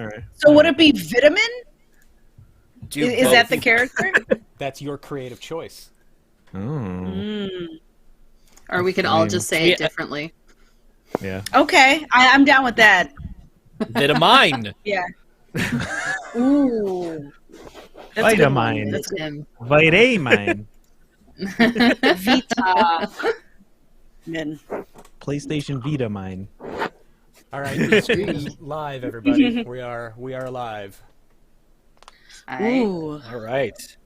right. So would it be vitamin? Is that the both. character? That's your creative choice. Oh. Or we could all just say it differently. Yeah. Okay, I'm down with that. Vitamine. Yeah. Ooh. That's a good one. Vitamine. That's good. Vitamine. Vita. Good. PlayStation Vita mine. All right, the stream is live, everybody. We are live. Ooh. All right.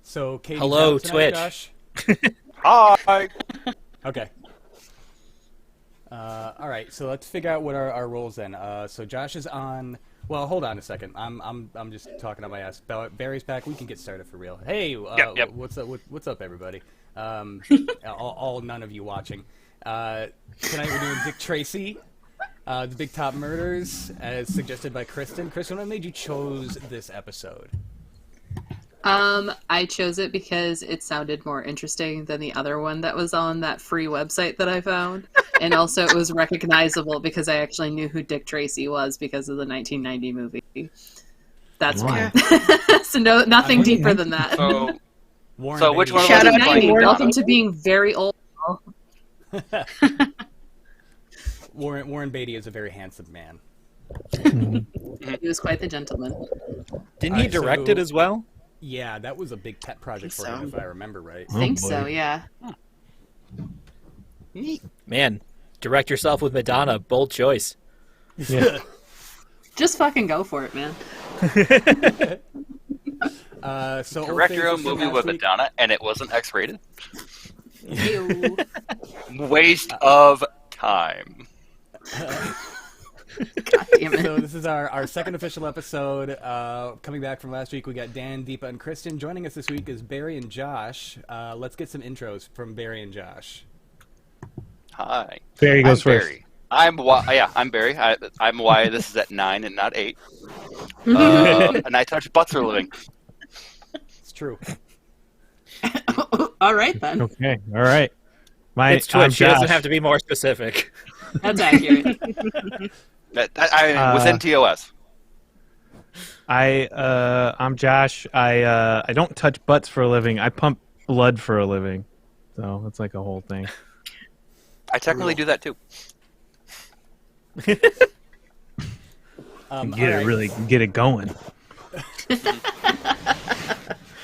So, Katie, Hello, tonight, Twitch. Josh? Hi. Okay. All right, so let's figure out what our roles then. So Josh is on. Well, hold on a second. I'm just talking on my ass. Barry's back. We can get started for real. Hey, Yep. what's up? What's up, everybody? All none of you watching. Tonight we're doing Dick Tracy, the Big Top Murders, as suggested by Kristen. Kristen, what made you chose this episode? I chose it because it sounded more interesting than the other one that was on that free website that I found. And also it was recognizable because I actually knew who Dick Tracy was because of the 1990 movie. That's why. So nothing deeper than that. So Warren which Beatty. one Shout was out it to playing? Warren. Welcome to being very old. Warren Beatty is a very handsome man. He was quite the gentleman. Didn't he Alright, direct so- it as well? Yeah, that was a big pet project for him, if I remember right. I think boy. so, yeah. Man, direct yourself with Madonna. Bold choice. Yeah. Just fucking go for it, man. So Direct your own Old Faithful movie last with week- Madonna, and it wasn't X-rated. Ew. Waste of time. God damn it. So this is our second official episode. Coming back from last week, we got Dan, Deepa, and Kristen. Joining us this week is Barry and Josh. Let's get some intros from Barry and Josh. Hi. Barry goes I'm first. Barry. I'm Barry. I'm why this is at 9 and not 8. And I touch butts for a living. It's true. All right, then. Okay. All right. It's I'm Twitch. She doesn't Josh. have to be more specific. That's accurate. I was in TOS. I'm Josh. I don't touch butts for a living. I pump blood for a living. So it's like a whole thing. I technically do that too. All Get it right. really get it going.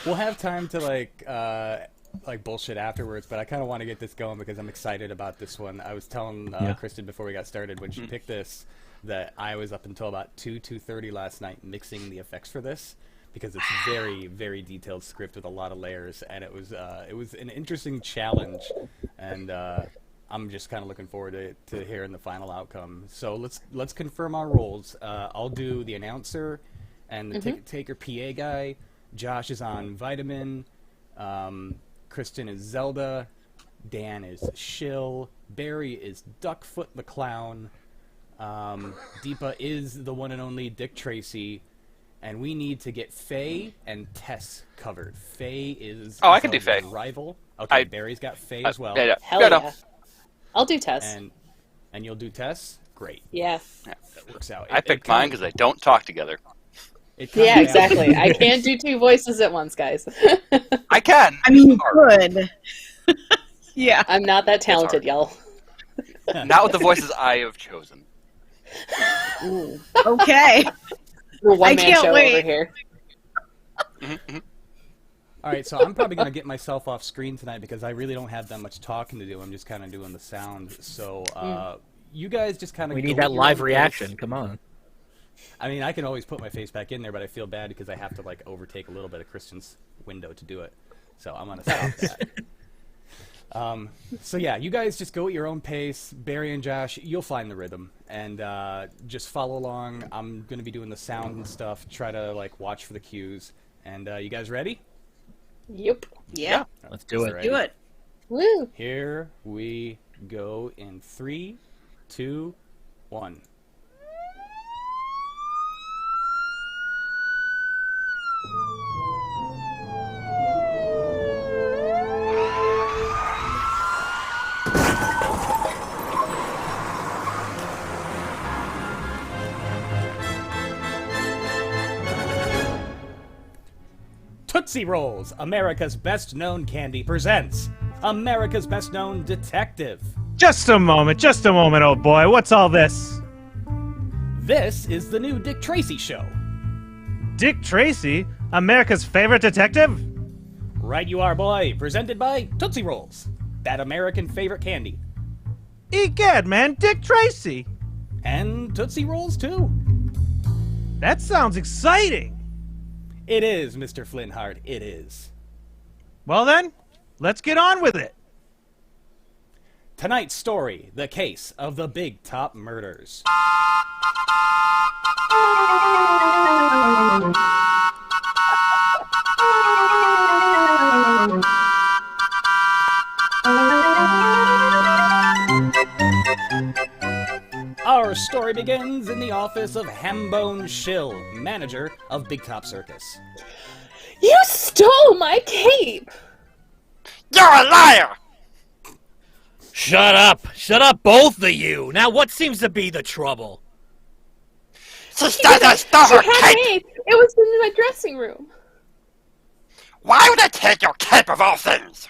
We'll have time to like bullshit afterwards, but I kind of want to get this going because I'm excited about this one. I was telling Yeah. Kristen before we got started when she picked this that I was up until about 2:30 last night mixing the effects for this because it's very, very detailed script with a lot of layers, and it was an interesting challenge, and I'm just kind of looking forward to hearing the final outcome. So let's confirm our roles. I'll do the announcer and the ticket taker PA guy. Josh is on Vitamin. Kristen is Zelda. Dan is Shill. Barry is Duckfoot the Clown. Deepa is the one and only Dick Tracy. And we need to get Faye and Tess covered. Faye is Oh, I can do Zelda's Faye. rival. Okay, Barry's got Faye as well. Yeah. Hell Good yeah. enough. I'll do Tess. And you'll do Tess? Great. Yeah. That works out. I picked mine because they don't talk together. Yeah, exactly. I can't do two voices at once, guys. I can. I mean, you Hard. could. Yeah. I'm not that talented, y'all. Not with the voices I have chosen. Ooh. Okay. We're one man can't show wait. over here. All right, so I'm probably going to get myself off screen tonight because I really don't have that much talking to do. I'm just kind of doing the sound. So you guys just kind of We need that live reaction. Come on. I mean, I can always put my face back in there, but I feel bad because I have to like overtake a little bit of Kristen's window to do it. So I'm going to stop that. So yeah, you guys just go at your own pace. Barry and Josh, you'll find the rhythm and just follow along. I'm going to be doing the sound and stuff. Try to like watch for the cues. And you guys ready? Yep. Yeah. Let's do it. Ready? Do it. Woo. Here we go in 3, 2, 1. Tootsie Rolls, America's best-known candy, presents America's best-known detective. Just a moment, old boy. What's all this? This is the new Dick Tracy show. Dick Tracy? America's favorite detective? Right you are, boy. Presented by Tootsie Rolls, that American favorite candy. Egad, man, Dick Tracy! And Tootsie Rolls, too. That sounds exciting! It is, Mr. Flintheart, it is. Well then, let's get on with it. Tonight's story, the case of the Big Top murders. Our story begins in the office of Hambone Shill, manager of Big Top Circus. You stole my cape! You're a liar! Shut up! Shut up, both of you! Now what seems to be the trouble? She doesn't stole her She had cape! cape! It was in my dressing room. Why would I take your cape of all things?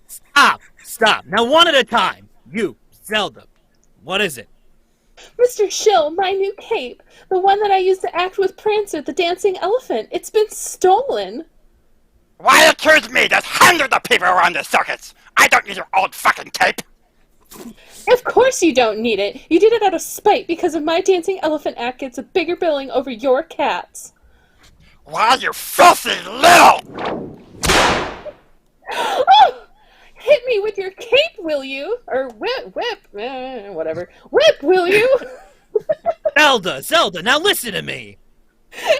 Stop! Stop! Now one at a time! You, Zelda, what is it? Mr. Shill, my new cape. The one that I used to act with Prancer, the dancing elephant. It's been stolen. Why accuse me? There's hundreds of people around the circus! I don't need your old fucking cape! Of course you don't need it. You did it out of spite because of my dancing elephant act gets a bigger billing over your cats. Why, you filthy little... Oh! Hit me with your cape, will you? Or whip, whatever. Whip, will you? Zelda, now listen to me!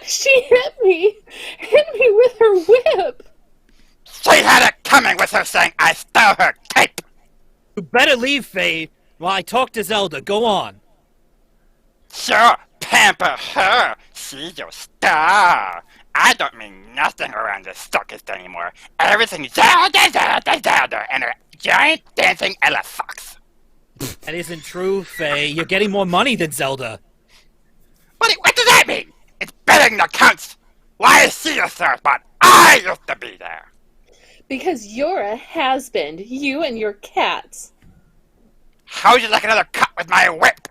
She hit me with her whip. She had it coming with her saying I stole her cape! You better leave, Faye, while I talk to Zelda. Go on. Sure, pamper her. She's your star. I don't mean nothing around the circus anymore. Everything's Zelda, and her giant dancing elephants. That isn't true, Faye. You're getting more money than Zelda. What does that mean? It's billing the counts. Why is she a third spot? I used to be there. Because you're a has-been. You and your cats. How would you like another cut with my whip?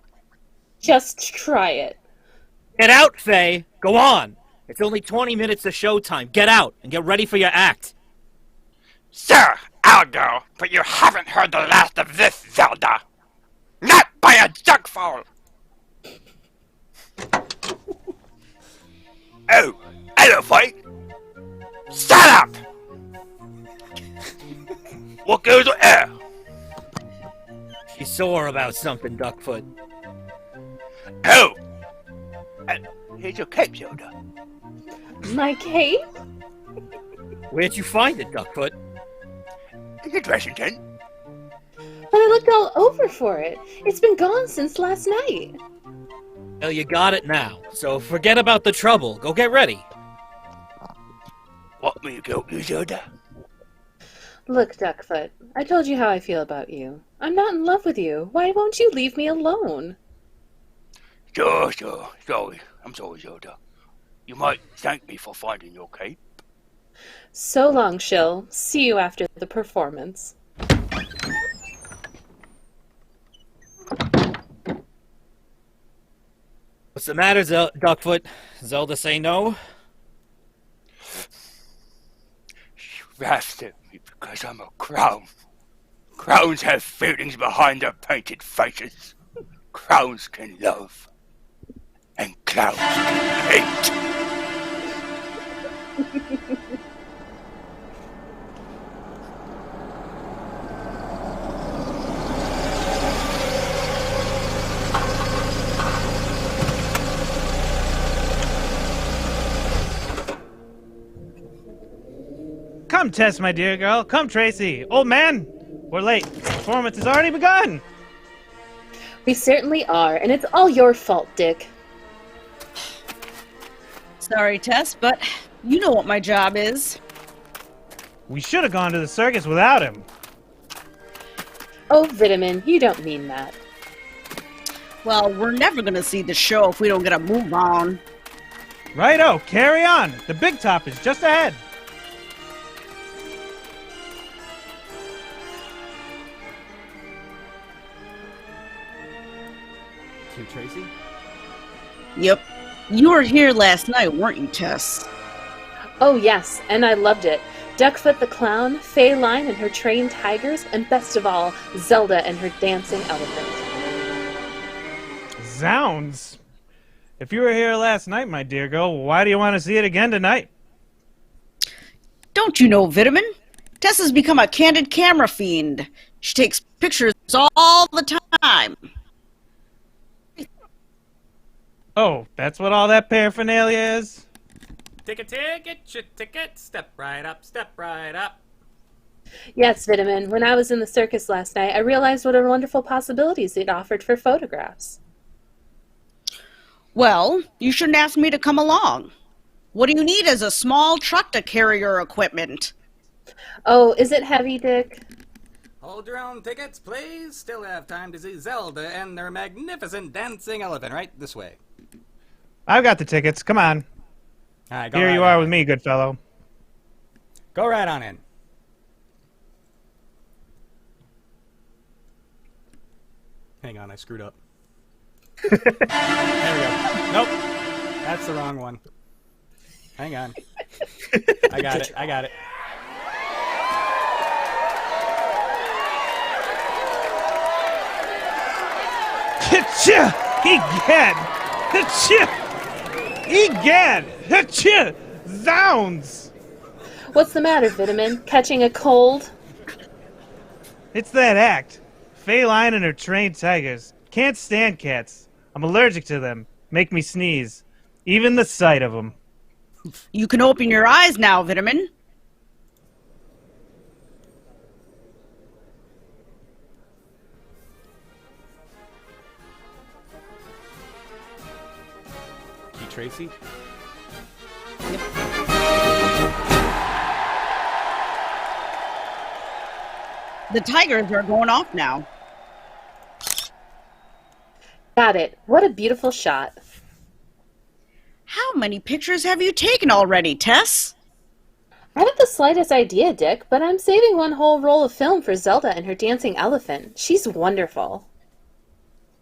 Just try it. Get out, Faye. Go on. It's only 20 minutes of showtime. Get out and get ready for your act. Sure, I'll go, but you haven't heard the last of this, Zelda. Not by a jugful. Oh, hello, Faye. Shut up! What goes on air? She's sore about something, Duckfoot. Oh! Here's your cape, Zelda. My cape? Where'd you find it, Duckfoot? In your dressing tent. But I looked all over for it. It's been gone since last night. Well, you got it now, so forget about the trouble. Go get ready. What will you go do, Zelda? Look, Duckfoot, I told you how I feel about you. I'm not in love with you. Why won't you leave me alone? Sure. Sorry. I'm sorry, Zelda. You might thank me for finding your cape. So long, Shill. See you after the performance. What's the matter, Duckfoot? Zelda say no? She laughed at me because I'm a clown. Clowns have feelings behind their painted faces. Clowns can love. And clowns can hate. Come, Tess, my dear girl. Come, Tracy. Old man, we're late. Performance has already begun. We certainly are, and it's all your fault, Dick. Sorry, Tess, but you know what my job is. We should have gone to the circus without him. Oh, Vitamin, you don't mean that. Well, we're never gonna see the show if we don't get a move on. Righto, carry on. The big top is just ahead. Cue Tracy. Yep. You were here last night, weren't you, Tess? Oh yes, and I loved it. Duckfoot the Clown, Feline and her trained tigers, and best of all, Zelda and her dancing elephant. Zounds. If you were here last night, my dear girl, why do you want to see it again tonight? Don't you know, Vitamin? Tess has become a candid camera fiend. She takes pictures all the time. Oh, that's what all that paraphernalia is? Ticket, your ticket. Step right up, step right up. Yes, Vitamin, when I was in the circus last night, I realized what a wonderful possibilities it offered for photographs. Well, you shouldn't ask me to come along. What do you need as a small truck to carry your equipment? Oh, is it heavy, Dick? Hold your own tickets, please. Still have time to see Zelda and their magnificent dancing elephant. Right this way. I've got the tickets. Come on. All right, go Here right you are on with in. me, good fellow. Go right on in. Hang on, I screwed up. There we go. Nope. That's the wrong one. Hang on. I got it. I got it. Hitcha! Egad! Hitcha! Egad! Hitcha! Zounds! What's the matter, Vitamin? Catching a cold? It's that act. Feline and her trained tigers. Can't stand cats. I'm allergic to them. Make me sneeze. Even the sight of them. You can open your eyes now, Vitamin. Key Tracy. The tigers are going off now. Got it. What a beautiful shot. How many pictures have you taken already, Tess? I haven't the slightest idea, Dick, but I'm saving one whole roll of film for Zelda and her dancing elephant. She's wonderful.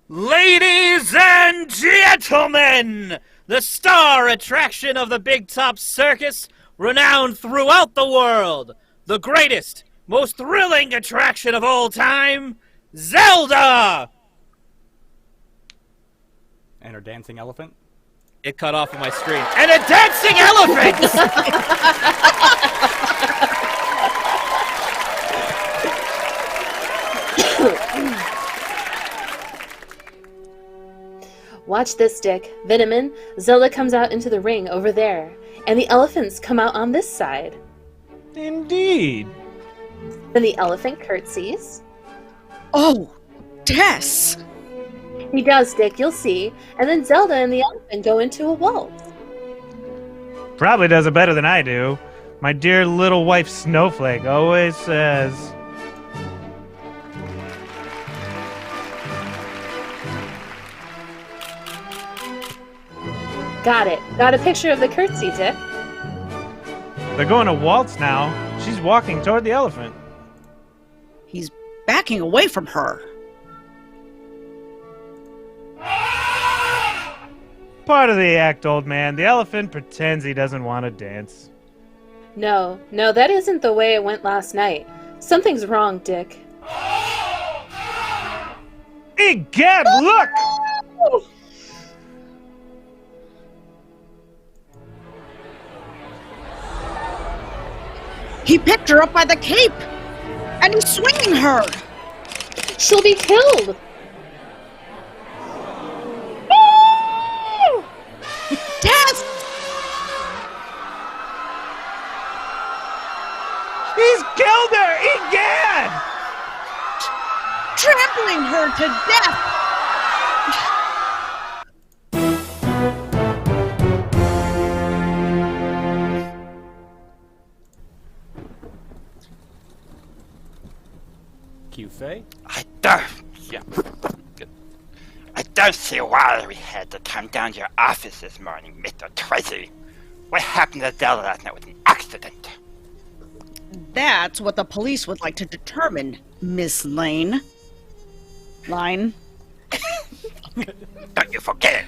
Ladies and gentlemen, the star attraction of the Big Top Circus, renowned throughout the world, the greatest, most thrilling attraction of all time, Zelda! And her dancing elephant. It cut off of my screen. And a dancing elephant! Watch this, Dick. Vitamin, Zelda comes out into the ring over there, and the elephants come out on this side. Indeed. Then the elephant curtsies. Oh, Tess! He does, Dick, you'll see. And then Zelda and the elephant go into a waltz. Probably does it better than I do. My dear little wife Snowflake always says. Got it. Got a picture of the curtsy, Dick. They're going to waltz now. She's walking toward the elephant. He's backing away from her. Part of the act, old man. The elephant pretends he doesn't want to dance. No, that isn't the way it went last night. Something's wrong, Dick. Egad, look! He picked her up by the cape, and he's swinging her. She'll be killed! Tess! He's killed her! Egad! Trampling her to death! Cue Faye. Yeah. Good. don't see why we had to come down to your office this morning, Mr. Tracy. What happened to Zelda last night was an accident. That's what the police would like to determine, Miss Lane. Line. Don't you forget it.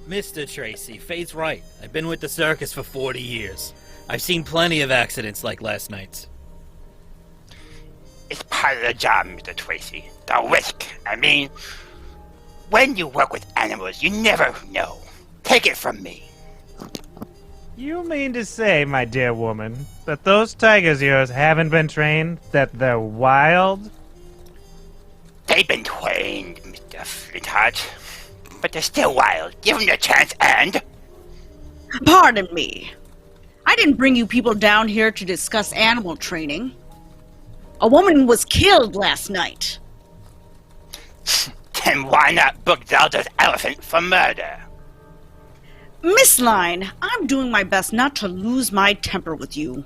Mr. Tracy, Faye's right. I've been with the circus for 40 years. I've seen plenty of accidents like last night's. It's part of the job, Mr. Tracy. The risk. I mean, when you work with animals, you never know. Take it from me. You mean to say, my dear woman, that those tigers of yours haven't been trained? That they're wild? They've been trained, Mr. Flintheart. But they're still wild. Give them a chance and... Pardon me. I didn't bring you people down here to discuss animal training. A woman was killed last night. Then why not book Zelda's elephant for murder? Miss Line, I'm doing my best not to lose my temper with you.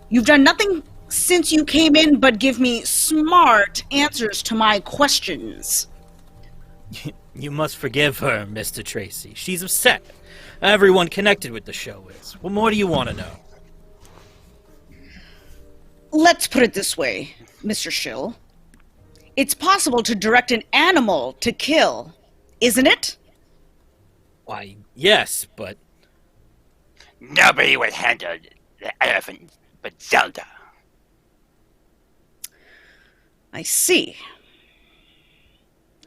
You've done nothing since you came in but give me smart answers to my questions. You must forgive her, Mr. Tracy. She's upset. Everyone connected with the show is. What more do you want to know? Let's put it this way, Mr. Schill. It's possible to direct an animal to kill, isn't it? Why, yes, but... Nobody would handle the elephant but Zelda. I see.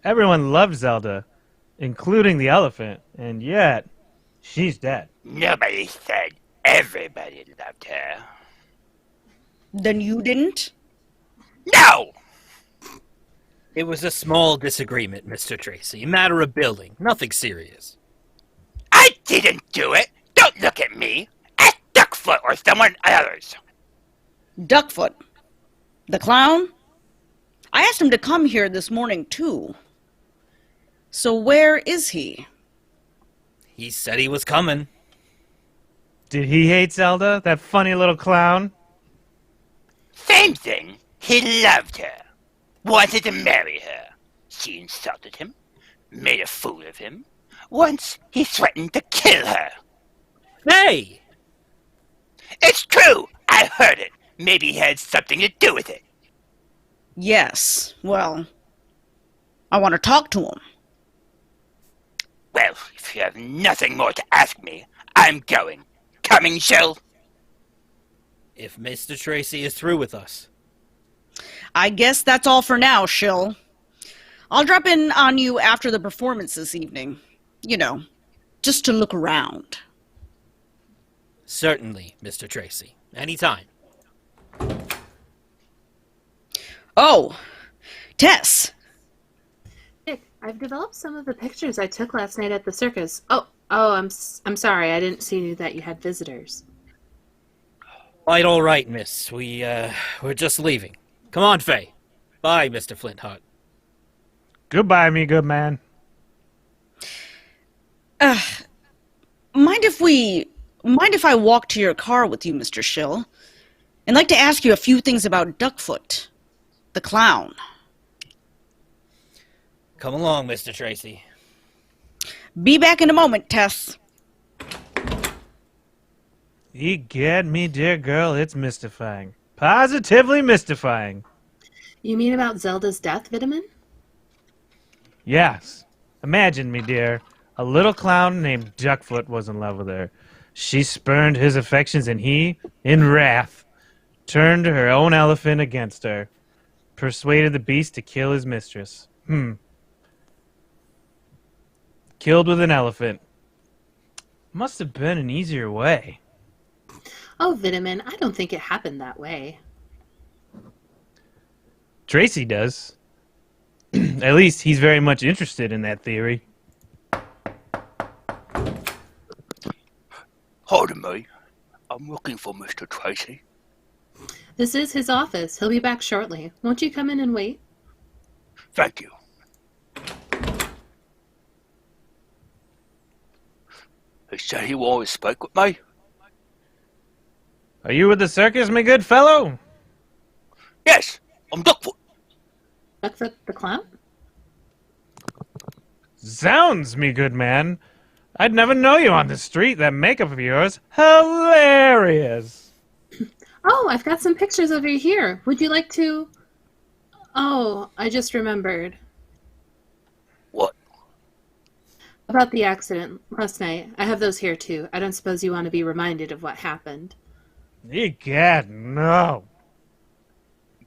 Everyone loves Zelda, including the elephant, and yet, she's dead. Nobody said everybody loved her. Then you didn't? No! It was a small disagreement, Mr. Tracy. A matter of building. Nothing serious. I didn't do it! Don't look at me! Ask Duckfoot or someone else! Duckfoot. The clown? I asked him to come here this morning, too. So where is he? He said he was coming. Did he hate Zelda, that funny little clown? Same thing. He loved her. Wanted to marry her. She insulted him. Made a fool of him. Once, he threatened to kill her. Hey! It's true! I heard it. Maybe he had something to do with it. Yes, well, I want to talk to him. Well, if you have nothing more to ask me, I'm going. Coming, Shell? If Mr. Tracy is through with us. I guess that's all for now, Shill. I'll drop in on you after the performance this evening. You know, just to look around. Certainly, Mr. Tracy. Anytime. Oh, Tess. Nick, I've developed some of the pictures I took last night at the circus. I'm sorry. I didn't see that you had visitors. Quite all right, miss. We're just leaving. Come on, Faye. Bye, Mr. Flintheart. Goodbye, me good man. Mind if I walk to your car with you, Mr. Shill? I'd like to ask you a few things about Duckfoot, the clown. Come along, Mr. Tracy. Be back in a moment, Tess. Egad, me dear girl, it's mystifying. Positively mystifying. You mean about Zelda's death, Vitamin? Yes. Imagine, me dear, a little clown named Duckfoot was in love with her. She spurned his affections, and he, in wrath, turned her own elephant against her, persuaded the beast to kill his mistress. Killed with an elephant. Must have been an easier way. Oh, Vitamin, I don't think it happened that way. Tracy does. At least he's very much interested in that theory. Pardon me. I'm looking for Mr. Tracy. This is his office. He'll be back shortly. Won't you come in and wait? Thank you. He said he wanted to speak with me. Are you with the circus, my good fellow? Yes, I'm Duckfoot. Duckfoot the clown? Zounds, me good man. I'd never know you on the street. That makeup of yours, hilarious. Oh, I've got some pictures over here. Would you like to... Oh, I just remembered. What? About the accident last night. I have those here, too. I don't suppose you want to be reminded of what happened. Egad, no.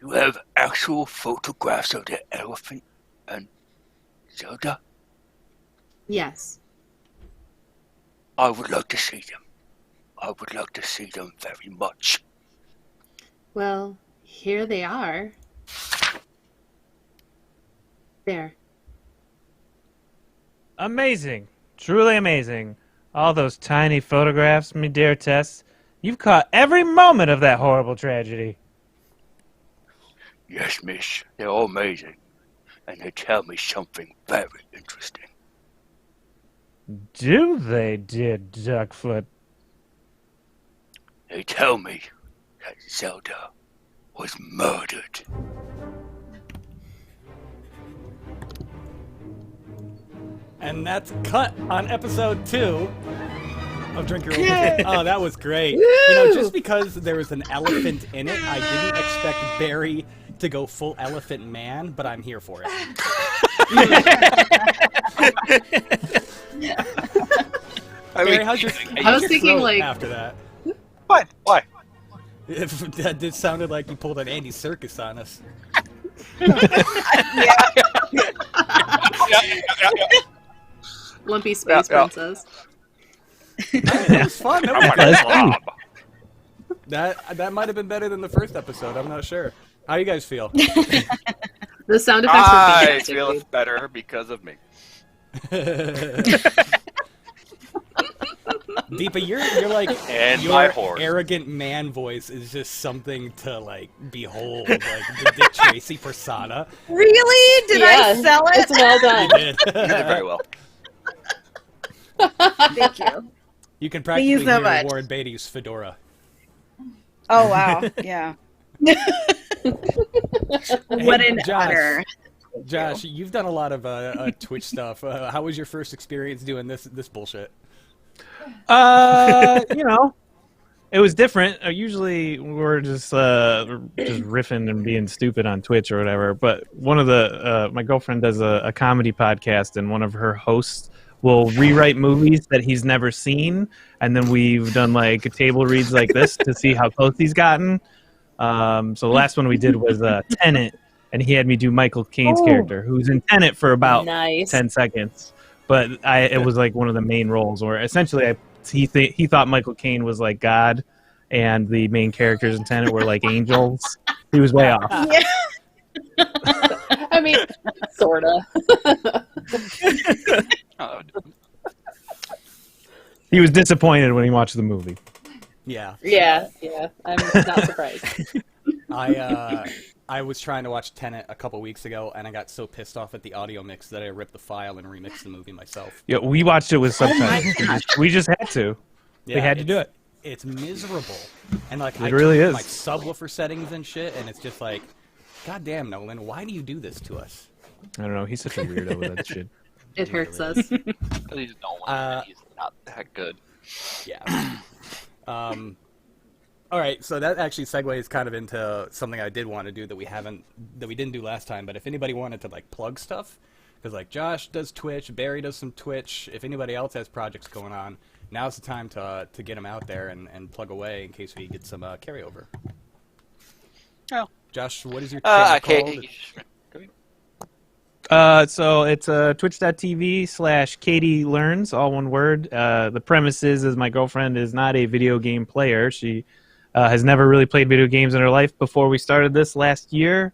You have actual photographs of the elephant and Zelda? Yes. I would like to see them. I would like to see them very much. Well, here they are. There. Amazing. Truly amazing. All those tiny photographs, me dear Tess. You've caught every moment of that horrible tragedy. Yes, miss, they're all amazing. And they tell me something very interesting. Do they, dear Duckfoot? They tell me that Zelda was murdered. And that's cut on episode 2 of Drink Your Own Whiskey. Oh, that was great. Just because there was an elephant in it, I didn't expect Barry to go full elephant man, but I'm here for it. Barry, how's your I was thinking, throat like- after that? What? Why? That did sounded like you pulled an Andy Serkis on us. Lumpy Space Yeah. Princess. That was fun. That, I'm was a slob. that might have been better than the first episode. I'm not sure. How you guys feel? The sound effects were I fantastic. feel dude. better because of me. Deepa, you're like And your my horse. arrogant man voice is just something to like behold, like the Dick Tracy persona. Really? Did I sell it? It's well done. You You did very well. Thank you. You can Thank practically you so hear much. Warren Beatty's fedora. Oh wow. Yeah. What an Josh, honor. Josh, you've done a lot of Twitch stuff. How was your first experience doing this bullshit? It was different. Usually we're just riffing and being stupid on Twitch or whatever. But one of my girlfriend does a comedy podcast, and one of her hosts will rewrite movies that he's never seen, and then we've done like table reads like this to see how close he's gotten. So the last one we did was Tenet, and he had me do Michael Caine's character, who's in Tenet for about Nice. 10 seconds. But it was like one of the main roles where essentially he thought Michael Caine was like God, and the main characters in Tenet were like angels. He was way off. I mean, sorta. Oh, He was disappointed when he watched the movie. Yeah, Yeah. I'm not surprised. I was trying to watch Tenet a couple weeks ago, and I got so pissed off at the audio mix that I ripped the file and remixed the movie myself. Yeah, we watched it with subtitles. We just had to. We had to do it. It's miserable, and like I It really turned is. my subwoofer settings and shit, and it's just like, God damn, Nolan, why do you do this to us? I don't know. He's such a weirdo with that shit. It hurts us. he's Nolan. He's not that good. Yeah. All right, so that actually segues kind of into something I did want to do that we didn't do last time. But if anybody wanted to like plug stuff, because like Josh does Twitch, Barry does some Twitch. If anybody else has projects going on, now's the time to get them out there and plug away in case we get some carryover. Oh. Josh, what is your channel called? So it's twitch.tv/Katie Learns, all one word. The premise is my girlfriend is not a video game player. She has never really played video games in her life before we started this last year.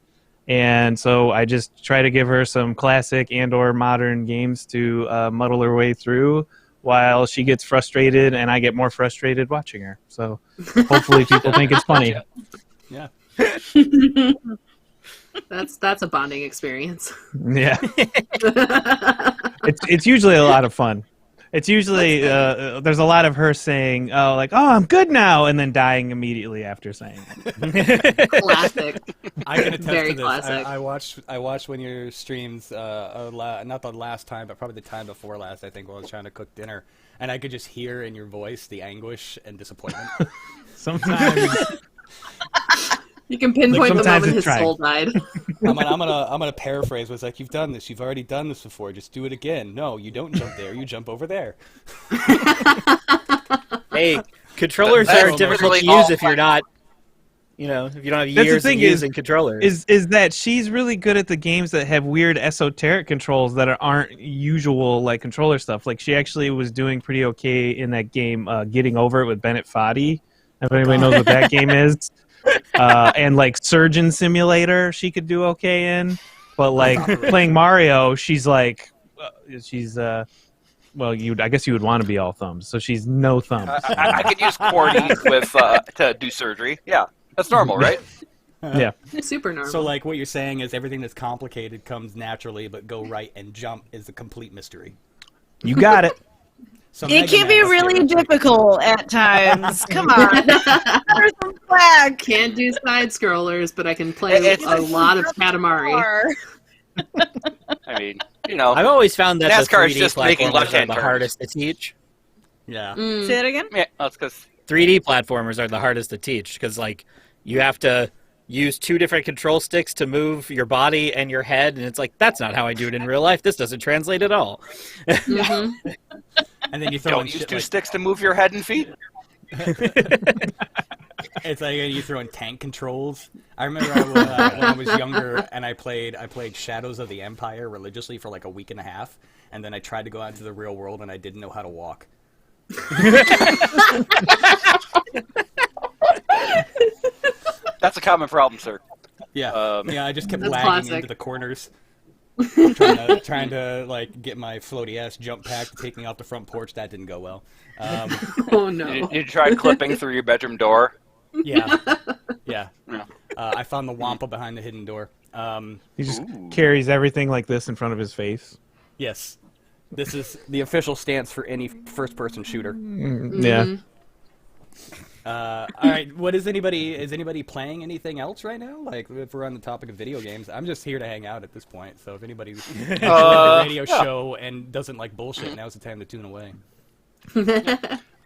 And so I just try to give her some classic and or modern games to muddle her way through while she gets frustrated and I get more frustrated watching her. So hopefully people think it's funny. Yeah. That's a bonding experience. Yeah. It's usually a lot of fun. It's usually there's a lot of her saying, "Oh, like, oh, I'm good now," and then dying immediately after saying it. Classic. I can attest Very to this. classic. I watched one of your streams, not the last time, but probably the time before last, I think, while I was trying to cook dinner, and I could just hear in your voice the anguish and disappointment. Sometimes You can pinpoint the sometimes moment his it's trying. soul died. I'm gonna paraphrase. Was like, you've done this. You've already done this before. Just do it again. No, you don't jump there. You jump over there. Hey, controllers That's are difficult to literally use all if you're not, if you don't have That's the years of thing using controllers. is that she's really good at the games that have weird esoteric controls that aren't usual like controller stuff. Like she actually was doing pretty okay in that game, Getting Over It with Bennett Foddy. If anybody knows what that game is. And like Surgeon Simulator, she could do okay in, but like playing Mario, she's like, well, I guess you would want to be all thumbs, so she's no thumbs. I could use QWERTY with to do surgery. Yeah, that's normal, right? Yeah. Super normal. So, like, what you're saying is everything that's complicated comes naturally, but go right and jump is a complete mystery. You got it. So It can be really difficult at times. Come on. There's some flag. Can't do side scrollers, but I can play a lot of Katamari. I mean, I've always found that NASCAR the is 3D just making platformers are left-hand the turns. hardest to teach. Yeah. Say it again? yeah, that's because 3D platformers are the hardest to teach because, like, you have to use 2 different control sticks to move your body and your head, and it's like, that's not how I do it in real life. This doesn't translate at all. Mhm. And then you throw in don't use shit 2 like, sticks to move your head and feet. it's like you throw in tank controls. I remember when I was younger and I played Shadows of the Empire religiously for like a week and a half, and then I tried to go out into the real world and I didn't know how to walk. That's a common problem, sir. Yeah, I just kept That's lagging classic. into the corners, trying to like get my floaty ass jump pack to take me off the front porch. That didn't go well. Oh no. You tried clipping through your bedroom door. Yeah. Yeah. I found the wampa behind the hidden door. He just carries everything like this in front of his face. Yes, this is the official stance for any first-person shooter. Yeah. All right, is anybody playing anything else right now? Like, if we're on the topic of video games, I'm just here to hang out at this point. So if anybody's a radio show and doesn't like bullshit, now's the time to tune away.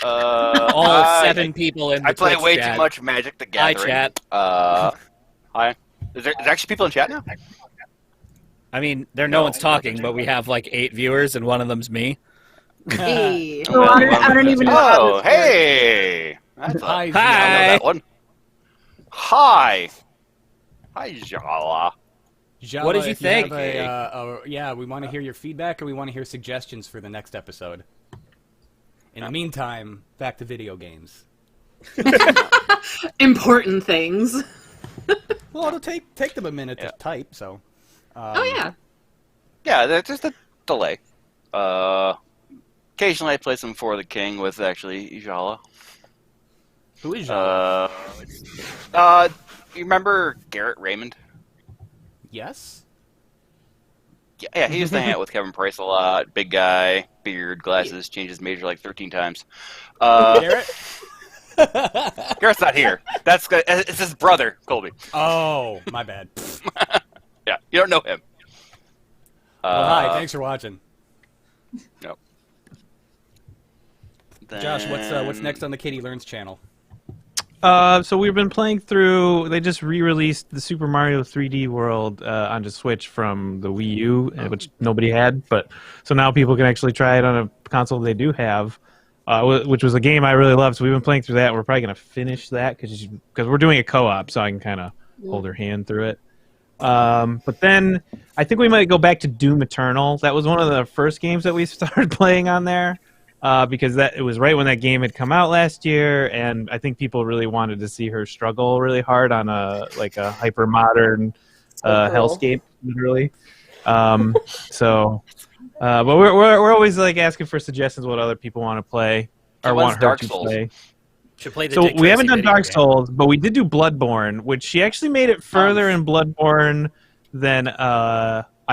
All 7 people in the I play Twitch way chat. too much Magic the Hi, Gathering. chat. Hi. Is there actually people in chat now? I mean, no one's talking, but we have like 8 viewers, and one of them's me. Hey. Oh, I don't even know how Oh, this works. hey! That's Hi, I know Hi. that one. Hi. Hi, Jala. Java, What did you if think? have we want to hear your feedback, or we want to hear suggestions for the next episode. In the meantime, back to video games. Important things. Well, it'll take them a minute to type, so. Oh yeah. Yeah, there's just a delay. Occasionally I play some For the King with actually Jala. Who is Java? You remember Garrett Raymond? Yes. Yeah, he used to hang out with Kevin Price a lot. Big guy, beard, glasses, changed his major like 13 times. Garrett? Garrett's not here. It's his brother, Colby. Oh, my bad. Yeah, you don't know him. Well, hi, thanks for watching. No. Josh, what's next on the Katie Learns channel? So we've been playing through. They just re-released the Super Mario 3D World onto Switch from the Wii U, which nobody had. But so now people can actually try it on a console they do have, which was a game I really loved. So we've been playing through that. We're probably gonna finish that because we're doing a co-op, so I can kind of hold her hand through it. But then I think we might go back to Doom Eternal. That was one of the first games that we started playing on there. Because it was right when that game had come out last year, and I think people really wanted to see her struggle really hard on a hyper modern hellscape, literally. But we're always like asking for suggestions what other people want to play or want her Dark to Souls? play. Should play the So Dick we haven't Tracy done Dark video game. Souls, but we did do Bloodborne, which she actually made it further in Bloodborne than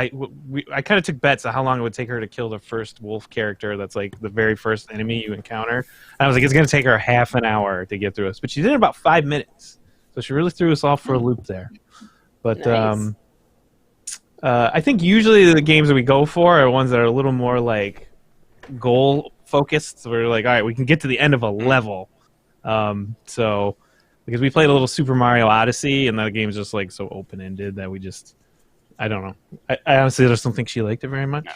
I kind of took bets on how long it would take her to kill the first wolf character. That's like the very first enemy you encounter. And I was like, it's going to take her half an hour to get through us, but she did it in about 5 minutes. So she really threw us off for a loop there. But Nice. I think usually the games that we go for are ones that are a little more like goal focused. So we're like, all right, we can get to the end of a level. So because we played a little Super Mario Odyssey, and that game's just like so open ended that we just, I don't know. I honestly just don't think she liked it very much.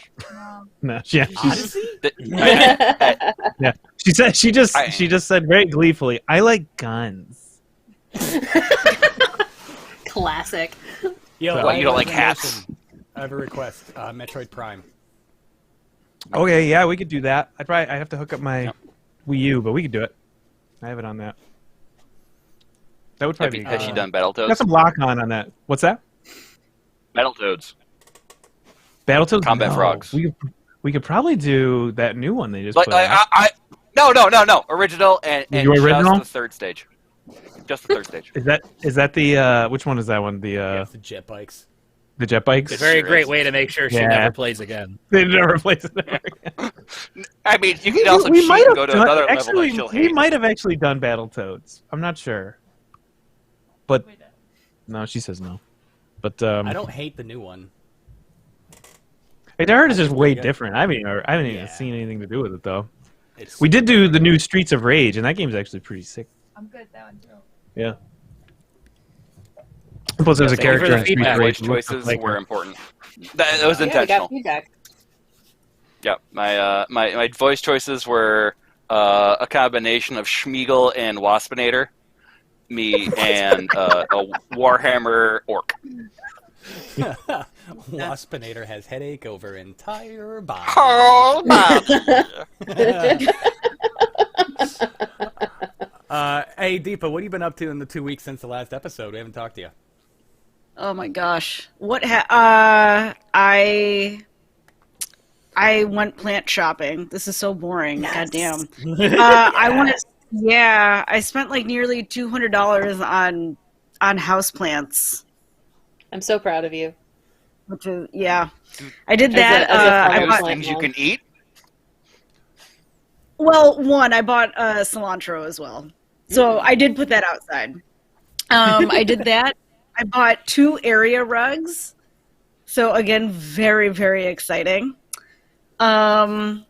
No, yeah, Odyssey? yeah. She just said very gleefully, "I like guns." Classic. Yo, So- What, you don't like have a hats? motion. I have a request. Metroid Prime. Okay, yeah, we could do that. I have to hook up my Yep. Wii U, but we could do it. I have it on that. That would probably be Has she good. done Got Battletoads? some lock on that. What's that? Battletoads. Battletoads? Combat No. Frogs. We could probably do that new one they just Like, put out. no. Original and You original? just the third stage. Just the third stage. Is that the which one is that one? Yeah, it's the jet bikes. The jet bikes? It's a very Sure great is. way to make sure she Yeah. never plays again. They never replace it ever again. I mean, you can also cheat and go to another level that she'll we hate. might have actually done Battletoads. I'm not sure. But no, she says no. But I don't hate the new one. I heard it's just way pretty good. different. I haven't even Yeah. seen anything to do with it though. It's We did do the new Streets of Rage, and that game's actually pretty sick. I'm good at that one too. Yeah. Plus, there's a thank you for character the in Streets feedback. of Voice Rage. who looks choices like were her. important. That was Yeah, we intentional. got feedback. Yeah, my voice choices were a combination of Schmeagol and Waspinator, me and a Warhammer orc. Waspinator has headache over entire body. Oh, Hey, Deepa, what have you been up to in the 2 weeks since the last episode? We haven't talked to you. Oh my gosh. I went plant shopping. This is so boring. Yes. Goddamn. I spent like nearly $200 on houseplants. I'm so proud of you. Which is, yeah. I did As a- that. as a I farmer, those bought, like- things you can eat. well, one, I bought cilantro as well. So I did put that outside. I did that. I bought 2 area rugs. So again, very, very exciting. Not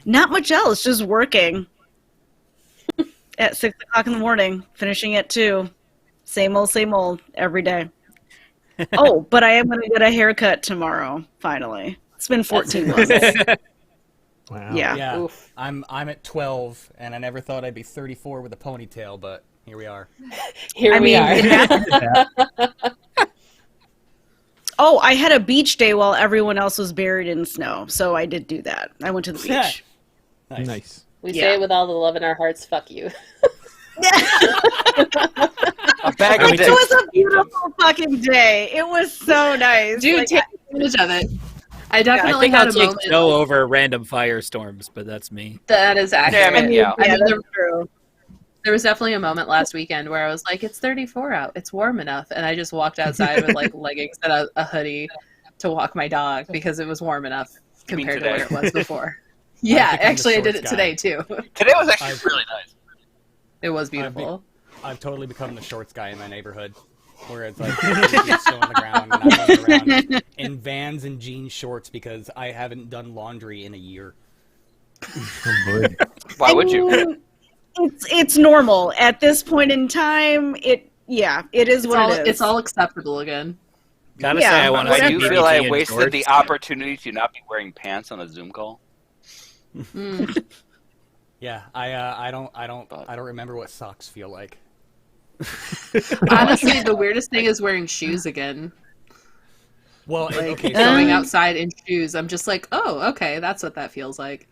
much else, just working at 6 o'clock in the morning, finishing at 2. Same old, every day. Oh, but I am going to get a haircut tomorrow, finally. It's been 14 months. Wow. Yeah. Yeah, Oof. I'm at 12, and I never thought I'd be 34 with a ponytail, but here we are. Here we are. Oh, I had a beach day while everyone else was buried in snow, so I did do that. I went to the beach. Nice. We Yeah. say it with all the love in our hearts, fuck you. A bag of Like, it dicks. was a beautiful fucking day. It was so nice. Dude, Like, take advantage of it. I I definitely think had I'll a take moment. snow over random firestorms, but that's me. That is accurate. Damn it, yeah. I mean, that's there, true. there was definitely a moment last weekend where I was like, it's 34 out. It's warm enough. And I just walked outside with like leggings and a hoodie to walk my dog because it was warm enough compared to today. what it was before. Yeah, become the actually, I did it shorts today guy. too. Today was actually I've- really nice. It was beautiful. I've totally become the shorts guy in my neighborhood, where it's like snow on the ground, and I'm running around in Vans and jean shorts because I haven't done laundry in a year. Why would you? It's normal at this point in time. It is what it is. It's all acceptable again. Gotta Yeah. say, I want to I see do feel I BBT in wasted shorts. the opportunity to not be wearing pants on a Zoom call. Mm. Yeah, I don't remember what socks feel like. Honestly, the weirdest thing is wearing shoes again. Well, Like okay, so going outside in shoes. I'm just like, oh, okay, that's what that feels like.